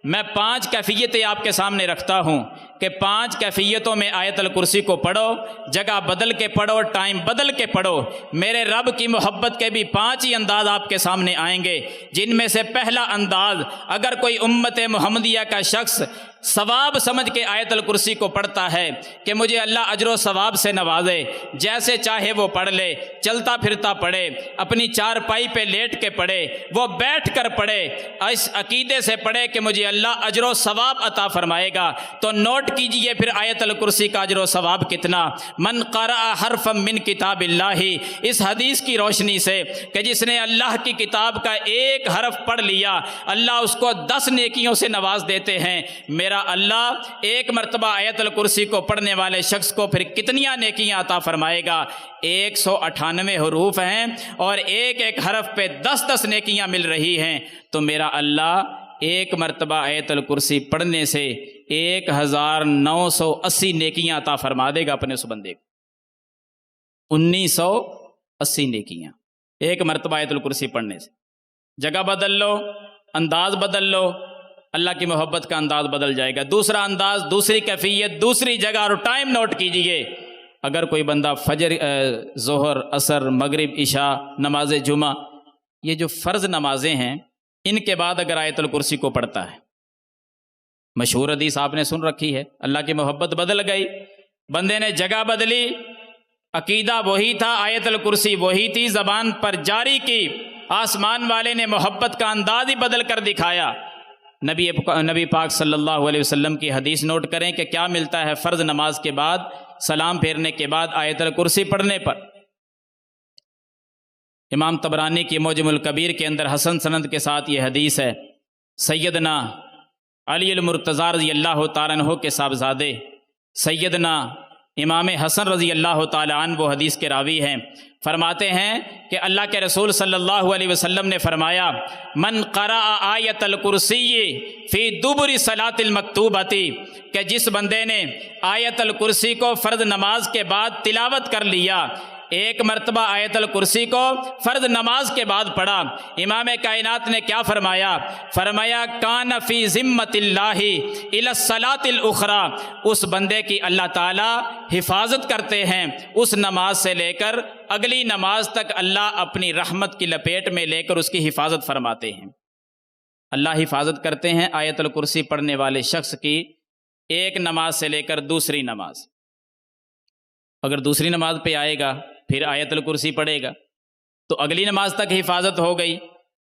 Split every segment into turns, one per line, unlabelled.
میں 5 کیفیتیں آپ کے سامنے رکھتا ہوں کہ 5 کیفیتوں میں آیت الکرسی کو پڑھو، جگہ بدل کے پڑھو، ٹائم بدل کے پڑھو۔ میرے رب کی محبت کے بھی 5 ہی انداز آپ کے سامنے آئیں گے، جن میں سے پہلا انداز، اگر کوئی امت محمدیہ کا شخص ثواب سمجھ کے آیت الکرسی کو پڑھتا ہے کہ مجھے اللہ اجر و ثواب سے نوازے، جیسے چاہے وہ پڑھ لے، چلتا پھرتا پڑھے، اپنی چارپائی پہ لیٹ کے پڑھے، وہ بیٹھ کر پڑھے، اس عقیدے سے پڑھے کہ مجھے اللہ اجر و ثواب عطا فرمائے گا، تو نوٹ کیجئے پھر آیت الکرسی کا اجر و ثواب کتنا۔ من قرأ حرفا من کتاب اللہ، اس حدیث کی روشنی سے کہ جس نے اللہ کی کتاب کا ایک حرف پڑھ لیا اللہ اس کو 10 نیکیوں سے نواز دیتے ہیں۔ میرا اللہ ایک مرتبہ آیت الکرسی کو پڑھنے والے شخص کو پھر کتنیاں نیکیاں عطا فرمائے گا؟ 198 حروف ہیں اور ایک ایک حرف پہ 10 نیکیاں مل رہی ہیں، تو میرا اللہ ایک مرتبہ آیت الکرسی پڑھنے سے 1980 نیکیاں عطا فرما دے گا اپنے اس بندے کو۔ 1980 نیکیاں ایک مرتبہ آیت الکرسی پڑھنے سے۔ جگہ بدل لو، انداز بدل لو، اللہ کی محبت کا انداز بدل جائے گا۔ دوسرا انداز، دوسری کیفیت، دوسری جگہ اور ٹائم نوٹ کیجئے۔ اگر کوئی بندہ فجر، ظہر، عصر، مغرب، عشاء، نماز جمعہ، یہ جو فرض نمازیں ہیں، ان کے بعد اگر آیت الکرسی کو پڑھتا ہے، مشہور حدیث آپ نے سن رکھی ہے، اللہ کی محبت بدل گئی، بندے نے جگہ بدلی، عقیدہ وہی تھا، آیت الکرسی وہی تھی، زبان پر جاری کی، آسمان والے نے محبت کا انداز ہی بدل کر دکھایا۔ نبی پاک صلی اللہ علیہ وسلم کی حدیث نوٹ کریں کہ کیا ملتا ہے فرض نماز کے بعد، سلام پھیرنے کے بعد آیت الکرسی پڑھنے پر۔ امام طبرانی کی معجم الکبیر کے اندر حسن سند کے ساتھ یہ حدیث ہے۔ سیدنا علی المرتضیٰ رضی اللہ تعالیٰ عنہ کے صاحبزادے سیدنا امام حسن رضی اللہ تعالیٰ عنہ وہ حدیث کے راوی ہیں، فرماتے ہیں کہ اللہ کے رسول صلی اللہ علیہ وسلم نے فرمایا، من قرأ آیت الکرسی فی دبر صلاۃ المکتوبۃ، کہ جس بندے نے آیت الکرسی کو فرض نماز کے بعد تلاوت کر لیا، ایک مرتبہ آیت الکرسی کو فرض نماز کے بعد پڑھا، امام کائنات نے کیا فرمایا؟ فرمایا کان فی ذمۃ اللہ الی الصلاۃ الاخری، اس بندے کی اللہ تعالی حفاظت کرتے ہیں اس نماز سے لے کر اگلی نماز تک، اللہ اپنی رحمت کی لپیٹ میں لے کر اس کی حفاظت فرماتے ہیں۔ اللہ حفاظت کرتے ہیں آیت الکرسی پڑھنے والے شخص کی ایک نماز سے لے کر دوسری نماز۔ اگر دوسری نماز پہ آئے گا پھر آیت الکرسی پڑھے گا تو اگلی نماز تک حفاظت ہو گئی،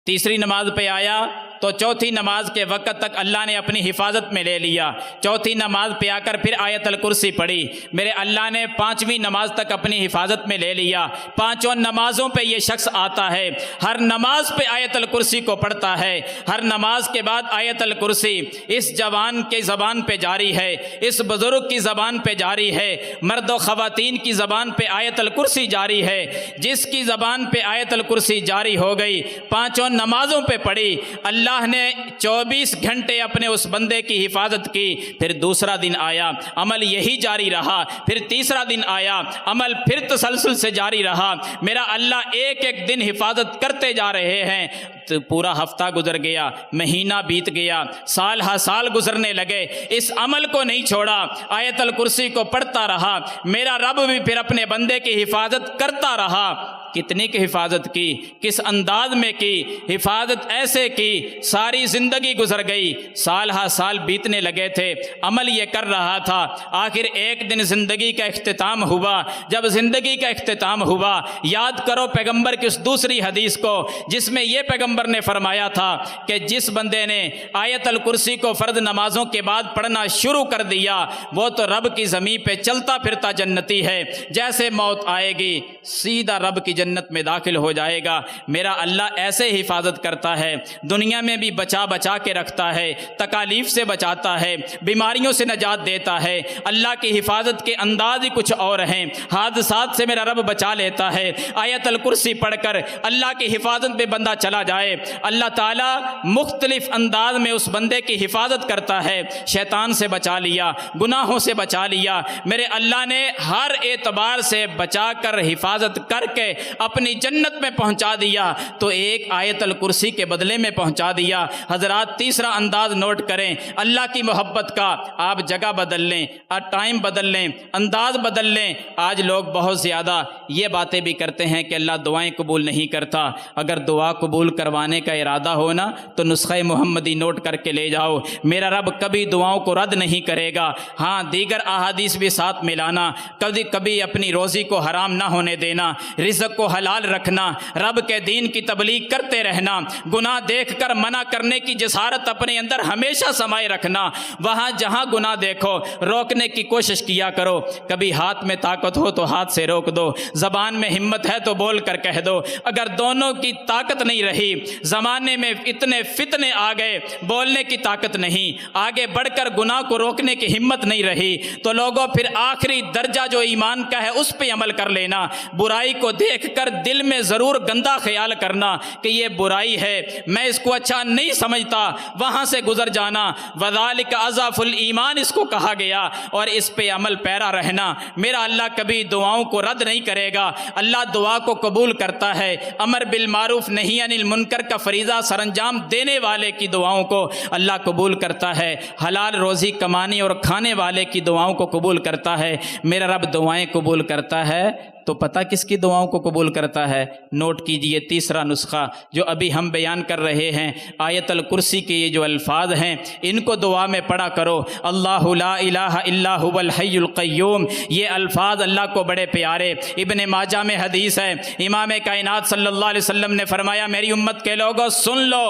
تیسری نماز پہ آیا تو چوتھی نماز کے وقت تک اللہ نے اپنی حفاظت میں لے لیا، چوتھی نماز پہ آ کر پھر آیت الکرسی پڑھی، میرے اللہ نے 5ویں نماز تک اپنی حفاظت میں لے لیا۔ 5 نمازوں پہ یہ شخص آتا ہے، ہر نماز پہ آیت الکرسی کو پڑھتا ہے، ہر نماز کے بعد آیت الکرسی اس جوان کے زبان پہ جاری ہے، اس بزرگ کی زبان پہ جاری ہے، مرد و خواتین کی زبان پہ آیت الکرسی جاری ہے۔ جس کی زبان پہ آیت الکرسی جاری ہو گئی، 5 نمازوں پہ پڑھی، اللہ نے 24 گھنٹے اپنے اس بندے کی حفاظت کی۔ پھر دوسرا دن آیا، عمل یہی جاری رہا، پھر تیسرا دن آیا، عمل پھر تسلسل سے جاری رہا، میرا اللہ ایک ایک دن حفاظت کرتے جا رہے ہیں۔ تو پورا ہفتہ گزر گیا، مہینہ بیت گیا، سال ہا سال گزرنے لگے، اس عمل کو نہیں چھوڑا، آیت الکرسی کو پڑھتا رہا، میرا رب بھی پھر اپنے بندے کی حفاظت کرتا رہا۔ کتنی کی حفاظت کی، کس انداز میں کی حفاظت؟ ایسے کی ساری زندگی گزر گئی، سال ہا سال بیتنے لگے تھے، عمل یہ کر رہا تھا، آخر ایک دن زندگی کا اختتام ہوا۔ جب زندگی کا اختتام ہوا، یاد کرو پیغمبر کی اس دوسری حدیث کو جس میں یہ پیغمبر نے فرمایا تھا کہ جس بندے نے آیت الکرسی کو فرض نمازوں کے بعد پڑھنا شروع کر دیا وہ تو رب کی زمین پہ چلتا پھرتا جنتی ہے، جیسے موت آئے گی سیدھا رب کی جنت میں داخل ہو جائے گا۔ میرا اللہ ایسے حفاظت کرتا ہے، دنیا میں بھی بچا بچا کے رکھتا ہے، تکالیف سے بچاتا ہے، بیماریوں سے نجات دیتا ہے۔ اللہ کی حفاظت کے انداز ہی کچھ اور ہیں، حادثات سے میرا رب بچا لیتا ہے۔ آیت الکرسی پڑھ کر اللہ کی حفاظت پہ بندہ چلا جائے، اللہ تعالیٰ مختلف انداز میں اس بندے کی حفاظت کرتا ہے۔ شیطان سے بچا لیا، گناہوں سے بچا لیا، میرے اللہ نے ہر اعتبار سے بچا کر حفاظت کر کے اپنی جنت میں پہنچا دیا تو ایک آیت الکرسی کے بدلے میں پہنچا دیا۔ حضرات تیسرا انداز نوٹ کریں اللہ کی محبت کا، آپ جگہ بدل لیں، ٹائم بدل لیں، انداز بدل لیں۔ آج لوگ بہت زیادہ یہ باتیں بھی کرتے ہیں کہ اللہ دعائیں قبول نہیں کرتا۔ اگر دعا قبول کروانے کا ارادہ ہو نا تو نسخہ محمدی نوٹ کر کے لے جاؤ، میرا رب کبھی دعاؤں کو رد نہیں کرے گا۔ ہاں دیگر احادیث بھی ساتھ ملانا، کبھی کبھی اپنی روزی کو حرام نہ ہونے دینا، رزق کو حلال رکھنا، رب کے دین کی تبلیغ کرتے رہنا، گناہ دیکھ کر منع کرنے کی جسارت اپنے اندر ہمیشہ سمائے رکھنا، وہاں جہاں گناہ دیکھو روکنے کی کوشش کیا کرو۔ کبھی ہاتھ میں طاقت ہو تو ہاتھ سے روک دو، زبان میں ہمت ہے تو بول کر کہہ دو۔ اگر دونوں کی طاقت نہیں رہی، زمانے میں اتنے فتنے آ گئے، بولنے کی طاقت نہیں، آگے بڑھ کر گناہ کو روکنے کی ہمت نہیں رہی، تو لوگوں پھر آخری درجہ جو ایمان کا ہے اس پہ عمل کر لینا۔ برائی کو دیکھ کر دل میں ضرور گندا خیال کرنا کہ یہ برائی ہے، میں اس کو اچھا نہیں سمجھتا، وہاں سے گزر جانا۔ وذالک اضعف الایمان اس کو کہا گیا، اور اس پہ عمل پیرا رہنا۔ میرا اللہ کبھی دعاؤں کو رد نہیں کرے گا، اللہ دعا کو قبول کرتا ہے۔ امر بالمعروف نہی عن المنکر کا فریضہ سر انجام دینے والے کی دعاؤں کو اللہ قبول کرتا ہے، حلال روزی کمانے اور کھانے والے کی دعاؤں کو قبول کرتا ہے۔ میرا رب دعائیں قبول کرتا ہے تو پتہ کس کی دعاؤں کو قبول کرتا ہے؟ نوٹ کیجئے تیسرا نسخہ جو ابھی ہم بیان کر رہے ہیں، آیت الکرسی کے یہ جو الفاظ ہیں ان کو دعا میں پڑھا کرو۔ اللہ لا الہ الا هو الحی القیوم، یہ الفاظ اللہ کو بڑے پیارے۔ ابن ماجہ میں حدیث ہے، امام کائنات صلی اللہ علیہ وسلم نے فرمایا میری امت کے لوگوں سن لو،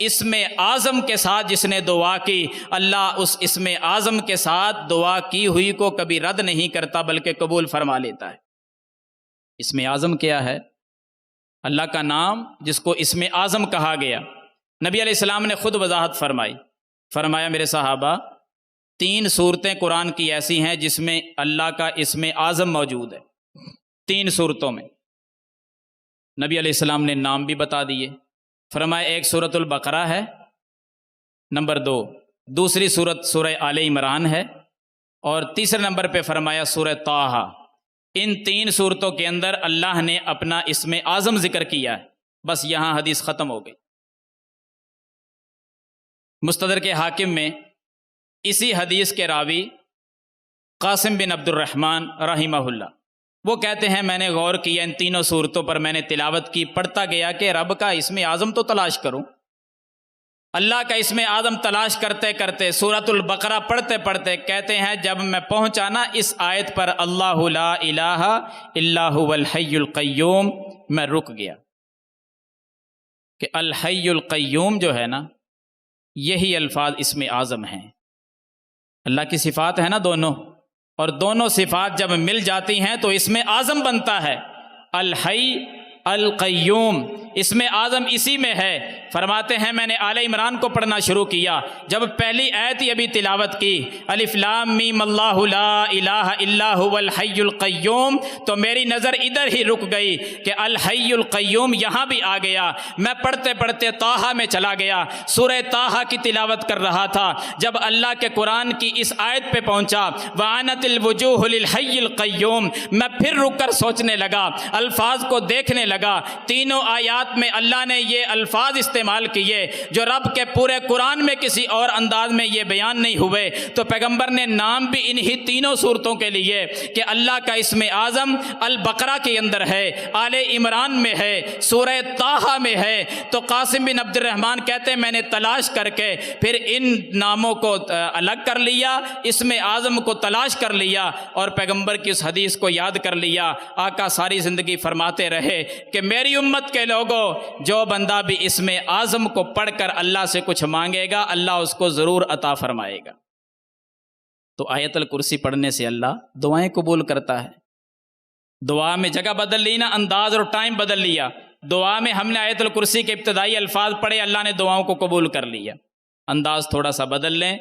اسم اعظم کے ساتھ جس نے دعا کی، اللہ اس اسم اعظم کے ساتھ دعا کی ہوئی کو کبھی رد نہیں کرتا بلکہ قبول فرما لیتا ہے۔ اسم اعظم کیا ہے؟ اللہ کا نام جس کو اسم اعظم کہا گیا۔ نبی علیہ السلام نے خود وضاحت فرمایا میرے صحابہ 3 صورتیں قرآن کی ایسی ہیں جس میں اللہ کا اسم اعظم موجود ہے۔ 3 صورتوں میں نبی علیہ السلام نے نام بھی بتا دیے، فرمایا ایک سورۃ البقرہ ہے، نمبر 2 دوسری سورت سورہ آل عمران ہے، اور تیسرے نمبر پہ فرمایا سورہ طٰہٰ۔ ان 3 صورتوں کے اندر اللہ نے اپنا اسم اعظم ذکر کیا ہے۔ بس یہاں حدیث ختم ہو گئی۔ مستدرک حاکم میں اسی حدیث کے راوی قاسم بن عبد الرحمن رحمہ اللہ وہ کہتے ہیں میں نے غور کیا ان 3 صورتوں پر، میں نے تلاوت کی، پڑھتا گیا کہ رب کا اسم اعظم تو تلاش کروں۔ اللہ کا اسم اعظم تلاش کرتے کرتے سورۃ البقرہ پڑھتے پڑھتے کہتے ہیں جب میں پہنچا نا اس آیت پر اللہ لا الہ الا هو الحی القیوم، میں رک گیا کہ الحی القیوم جو ہے نا یہی الفاظ اسم اعظم ہیں۔ اللہ کی صفات ہے نا دونوں، اور دونوں صفات جب مل جاتی ہیں تو اسم اعظم بنتا ہے۔ الحی القیوم اسم اعظم اسی میں ہے۔ فرماتے ہیں میں نے آل عمران کو پڑھنا شروع کیا، جب پہلی آیت ہی ابھی تلاوت کی الف لام میم اللہ لا الہ الا هو الحی القیوم، تو میری نظر ادھر ہی رک گئی کہ الحی القیوم یہاں بھی آ گیا۔ میں پڑھتے پڑھتے طٰہٰ میں چلا گیا، سورہ طٰہٰ کی تلاوت کر رہا تھا، جب اللہ کے قرآن کی اس آیت پہ پہنچا وَعَنَتِ الْوُجُوهُ لِلْحَيِّ الْقَيُّومِ، میں پھر رک کر سوچنے لگا، الفاظ کو دیکھنے لگا۔ تینوں آیات میں اللہ نے یہ الفاظ استعمال کیے جو رب کے پورے قرآن میں کسی اور انداز میں یہ بیان نہیں ہوئے، تو پیغمبر نے نام بھی انہی 3 صورتوں کے لیے کہ اللہ کا اسم اعظم البقرہ کے اندر ہے، آل عمران میں ہے، سورہ طٰہٰ میں ہے۔ تو قاسم بن عبد الرحمن کہتے ہیں میں نے تلاش کر کے پھر ان ناموں کو الگ کر لیا، اسم اعظم کو تلاش کر لیا، اور پیغمبر کی اس حدیث کو یاد کر لیا۔ آقا ساری زندگی فرماتے رہے کہ میری امت کے لوگوں جو بندہ بھی اسم اعظم کو پڑھ کر اللہ سے کچھ مانگے گا اللہ اس کو ضرور عطا فرمائے گا۔ تو آیت الکرسی پڑھنے سے اللہ دعائیں قبول کرتا ہے۔ دعا میں جگہ بدل لی نا، انداز اور ٹائم بدل لیا۔ دعا میں ہم نے آیت الکرسی کے ابتدائی الفاظ پڑھے، اللہ نے دعاؤں کو قبول کر لیا۔ انداز تھوڑا سا بدل لیں،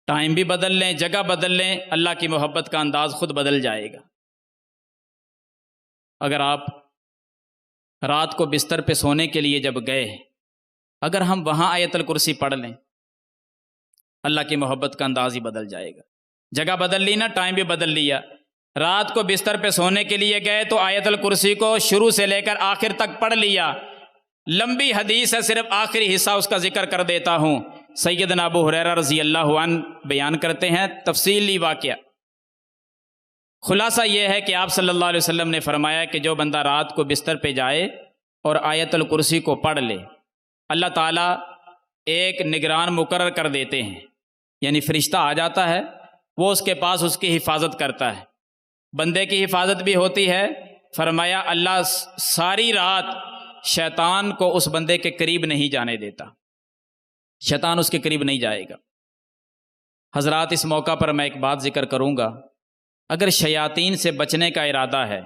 ٹائم بھی بدل لیں، جگہ بدل لیں، اللہ کی محبت کا انداز خود بدل جائے گا۔ اگر آپ رات کو بستر پہ سونے کے لیے جب گئے، اگر ہم وہاں آیت الکرسی پڑھ لیں، اللہ کی محبت کا انداز ہی بدل جائے گا۔ جگہ بدل لی نا، ٹائم بھی بدل لیا۔ رات کو بستر پہ سونے کے لیے گئے تو آیت الکرسی کو شروع سے لے کر آخر تک پڑھ لیا۔ لمبی حدیث ہے، صرف آخری حصہ اس کا ذکر کر دیتا ہوں۔ سیدنا ابو ہریرہ رضی اللہ عنہ بیان کرتے ہیں تفصیلی واقعہ۔ خلاصہ یہ ہے کہ آپ صلی اللہ علیہ وسلم نے فرمایا کہ جو بندہ رات کو بستر پہ جائے اور آیت الکرسی کو پڑھ لے، اللہ تعالیٰ ایک نگران مقرر کر دیتے ہیں، یعنی فرشتہ آ جاتا ہے، وہ اس کے پاس اس کی حفاظت کرتا ہے۔ بندے کی حفاظت بھی ہوتی ہے۔ فرمایا اللہ ساری رات شیطان کو اس بندے کے قریب نہیں جانے دیتا، شیطان اس کے قریب نہیں جائے گا۔ حضرات، اس موقع پر میں ایک بات ذکر کروں گا، اگر شیاطین سے بچنے کا ارادہ ہے،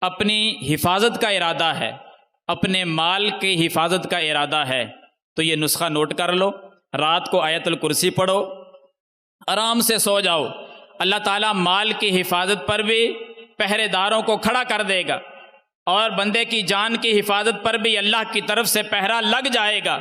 اپنی حفاظت کا ارادہ ہے، اپنے مال کی حفاظت کا ارادہ ہے، تو یہ نسخہ نوٹ کر لو۔ رات کو آیت الکرسی پڑھو، آرام سے سو جاؤ، اللہ تعالیٰ مال کی حفاظت پر بھی پہرے داروں کو کھڑا کر دے گا، اور بندے کی جان کی حفاظت پر بھی اللہ کی طرف سے پہرا لگ جائے گا،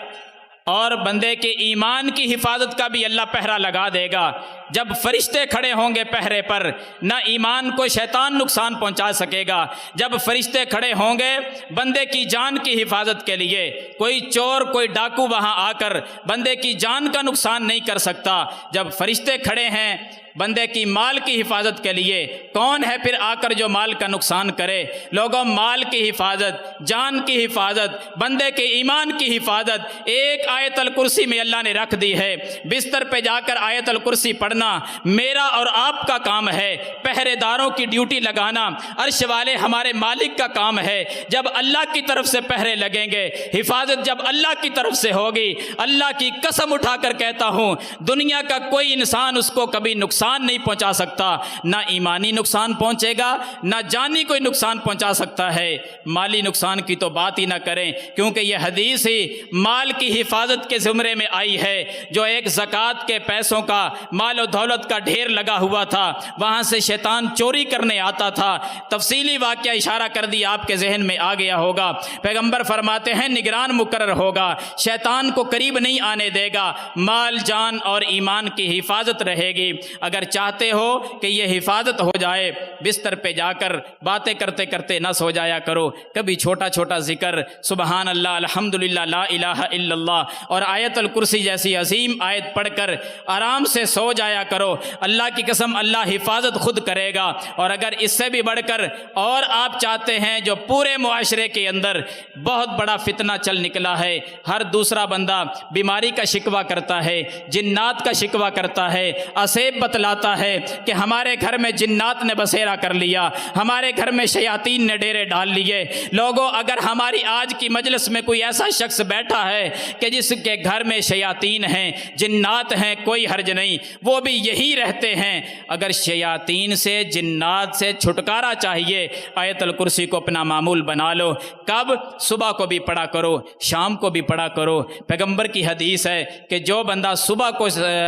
اور بندے کے ایمان کی حفاظت کا بھی اللہ پہرا لگا دے گا۔ جب فرشتے کھڑے ہوں گے پہرے پر، نہ ایمان کو شیطان نقصان پہنچا سکے گا۔ جب فرشتے کھڑے ہوں گے بندے کی جان کی حفاظت کے لیے، کوئی چور کوئی ڈاکو وہاں آ کر بندے کی جان کا نقصان نہیں کر سکتا۔ جب فرشتے کھڑے ہیں بندے کی مال کی حفاظت کے لیے، کون ہے پھر آ کر جو مال کا نقصان کرے؟ لوگوں، مال کی حفاظت، جان کی حفاظت، بندے کے ایمان کی حفاظت ایک آیت الکرسی میں اللہ نے رکھ دی ہے۔ بستر پہ جا کر آیت الکرسی پڑھنا میرا اور آپ کا کام ہے، پہرے داروں کی ڈیوٹی لگانا عرش والے ہمارے مالک کا کام ہے۔ جب اللہ کی طرف سے پہرے لگیں گے، حفاظت جب اللہ کی طرف سے ہوگی، اللہ کی قسم اٹھا کر کہتا ہوں دنیا کا کوئی انسان اس کو کبھی نقصان نہیں پہنچا سکتا، نہ ایمانی نقصان پہنچے گا، نہ جانی کوئی نقصان پہنچا سکتا ہے۔ مالی نقصان کی تو بات ہی نہ کریں، کیونکہ یہ حدیث ہی مال کی حفاظت کے زمرے میں آئی ہے۔ جو ایک زکوٰۃ کے پیسوں کا، مال و دولت کا ڈھیر لگا ہوا تھا، وہاں سے شیطان چوری کرنے آتا تھا۔ تفصیلی واقعہ اشارہ کر دیا، آپ کے ذہن میں آ گیا ہوگا۔ پیغمبر فرماتے ہیں نگران مقرر ہوگا، شیطان کو قریب نہیں آنے دے گا، مال جان اور ایمان کی حفاظت رہے گی۔ اگر چاہتے ہو کہ یہ حفاظت ہو جائے، بستر پہ جا کر باتیں کرتے کرتے نہ سو جایا کرو، کبھی چھوٹا چھوٹا ذکر سبحان اللہ، الحمدللہ، لا الہ الا اللہ اور آیت الکرسی جیسی عظیم آیت پڑھ کر آرام سے سو جایا کرو۔ اللہ کی قسم اللہ حفاظت خود کرے گا۔ اور اگر اس سے بھی بڑھ کر اور آپ چاہتے ہیں، جو پورے معاشرے کے اندر بہت بڑا فتنہ چل نکلا ہے، ہر دوسرا بندہ بیماری کا شکوہ کرتا ہے، جنات کا شکوہ کرتا ہے، اسیب بتلاتا ہے کہ ہمارے گھر میں جنات نے بسیرا کر لیا، ہمارے گھر میں شیاطین نے ڈیرے ڈال لیے۔ لوگوں، اگر ہماری آج کی مجلس میں کوئی ایسا شخص بیٹھا ہے کہ جس کے گھر میں شیاطین ہیں، جنات ہیں، کوئی حرج نہیں، وہ بھی یہی رہتے ہیں۔ اگر شیاطین سے، جنات سے چھٹکارا چاہیے، آیت الکرسی کو اپنا معمول بنا لو۔ کب؟ صبح کو بھی پڑھا کرو، شام کو بھی پڑھا کرو۔ پیغمبر کی حدیث ہے کہ جو بندہ صبح کو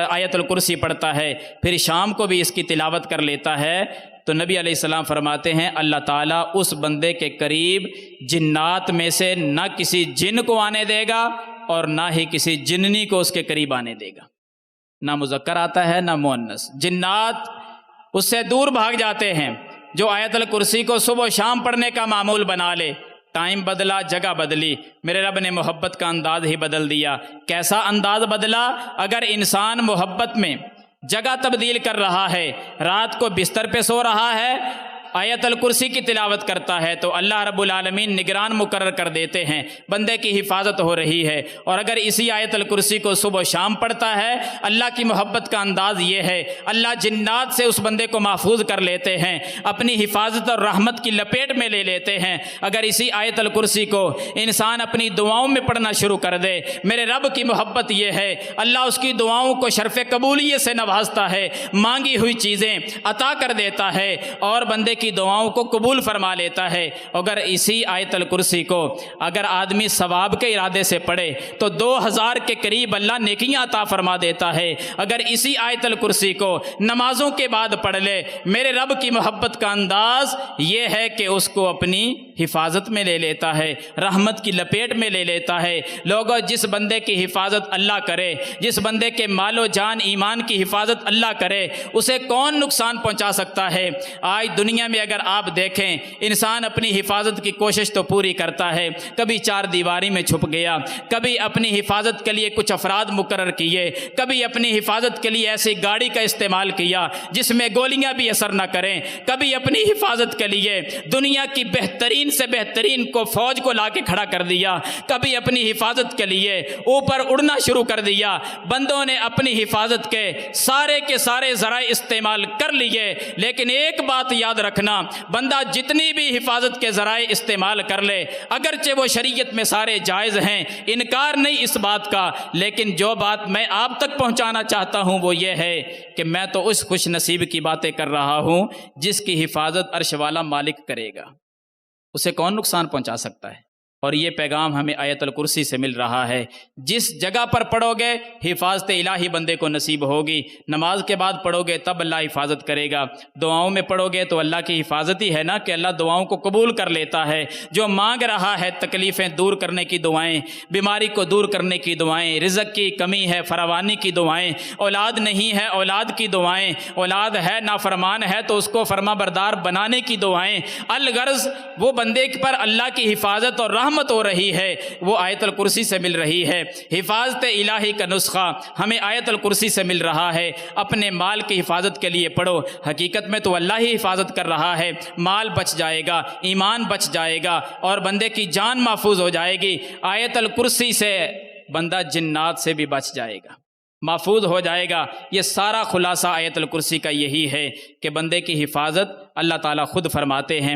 آیت الکرسی پڑھتا ہے، پھر شام کو بھی اس کی تلاوت کر لیتا ہے، تو نبی علیہ السلام فرماتے ہیں اللہ تعالیٰ اس بندے کے قریب جنات میں سے نہ کسی جن کو آنے دے گا اور نہ ہی کسی جننی کو اس کے قریب آنے دے گا۔ نہ مذکر آتا ہے نہ مؤنث، جنات اس سے دور بھاگ جاتے ہیں۔ جو آیت الکرسی کو صبح و شام پڑھنے کا معمول بنا لے، ٹائم بدلا، جگہ بدلی، میرے رب نے محبت کا انداز ہی بدل دیا۔ کیسا انداز بدلا؟ اگر انسان محبت میں جگہ تبدیل کر رہا ہے، رات کو بستر پہ سو رہا ہے، آیت الکرسی کی تلاوت کرتا ہے، تو اللہ رب العالمین نگران مقرر کر دیتے ہیں، بندے کی حفاظت ہو رہی ہے۔ اور اگر اسی آیت الکرسی کو صبح و شام پڑھتا ہے، اللہ کی محبت کا انداز یہ ہے، اللہ جنات سے اس بندے کو محفوظ کر لیتے ہیں، اپنی حفاظت اور رحمت کی لپیٹ میں لے لیتے ہیں۔ اگر اسی آیت الکرسی کو انسان اپنی دعاؤں میں پڑھنا شروع کر دے، میرے رب کی محبت یہ ہے، اللہ اس کی دعاؤں کو شرف قبولیت سے نوازتا ہے، مانگی ہوئی چیزیں عطا کر دیتا ہے اور بندے کی دعاؤں کو قبول فرما لیتا ہے۔ اگر اسی آیت الکرسی کو اگر آدمی ثواب کے ارادے سے پڑھے تو 2000 کے قریب اللہ نیکیاں عطا فرما دیتا ہے۔ اگر اسی آیت الکرسی کو نمازوں کے بعد پڑھ لے، میرے رب کی محبت کا انداز یہ ہے کہ اس کو اپنی حفاظت میں لے لیتا ہے، رحمت کی لپیٹ میں لے لیتا ہے۔ لوگوں، جس بندے کی حفاظت اللہ کرے، جس بندے کے مال و جان ایمان کی حفاظت اللہ کرے، اسے کون نقصان پہنچا سکتا ہے؟ آج دنیا میں اگر آپ دیکھیں، انسان اپنی حفاظت کی کوشش تو پوری کرتا ہے، کبھی چار دیواری میں چھپ گیا، کبھی اپنی حفاظت کے لیے کچھ افراد مقرر کیے، کبھی اپنی حفاظت کے لیے ایسی گاڑی کا استعمال کیا جس میں گولیاں بھی اثر نہ کریں، کبھی اپنی حفاظت کے لیے دنیا کی بہترین سے بہترین کو فوج کو لا کے کھڑا کر دیا، کبھی اپنی حفاظت کے لیے اوپر اڑنا شروع کر دیا۔ بندوں نے اپنی حفاظت کے سارے ذرائع استعمال کر لیے، لیکن ایک بات یاد رکھنا، بندہ جتنی بھی حفاظت کے ذرائع استعمال کر لے، اگرچہ وہ شریعت میں سارے جائز ہیں، انکار نہیں اس بات کا، لیکن جو بات میں آپ تک پہنچانا چاہتا ہوں وہ یہ ہے کہ میں تو اس خوش نصیب کی باتیں کر رہا ہوں جس کی حفاظت عرش والا مالک کرے گا، اسے کون نقصان پہنچا سکتا ہے؟ اور یہ پیغام ہمیں آیت الکرسی سے مل رہا ہے۔ جس جگہ پر پڑھو گے حفاظت الہی بندے کو نصیب ہوگی، نماز کے بعد پڑھو گے تب اللہ حفاظت کرے گا، دعاؤں میں پڑھو گے تو اللہ کی حفاظت ہی ہے نا کہ اللہ دعاؤں کو قبول کر لیتا ہے۔ جو مانگ رہا ہے تکلیفیں دور کرنے کی دعائیں، بیماری کو دور کرنے کی دعائیں، رزق کی کمی ہے فراوانی کی دعائیں، اولاد نہیں ہے اولاد کی دعائیں، اولاد ہے نافرمان ہے تو اس کو فرما بردار بنانے کی دعائیں، الغرض وہ بندے پر اللہ کی حفاظت اور رحمت ہو رہی ہے، وہ آیت الکرسی سے مل رہی ہے۔ حفاظت الہی کا نسخہ ہمیں آیت الکرسی سے مل رہا ہے۔ اپنے مال کی حفاظت کے لیے پڑھو، حقیقت میں تو اللہ ہی حفاظت کر رہا ہے، مال بچ جائے گا، ایمان بچ جائے گا اور بندے کی جان محفوظ ہو جائے گی۔ آیت الکرسی سے بندہ جنات سے بھی بچ جائے گا، محفوظ ہو جائے گا۔ یہ سارا خلاصہ آیت الکرسی کا یہی ہے کہ بندے کی حفاظت اللہ تعالیٰ خود فرماتے ہیں۔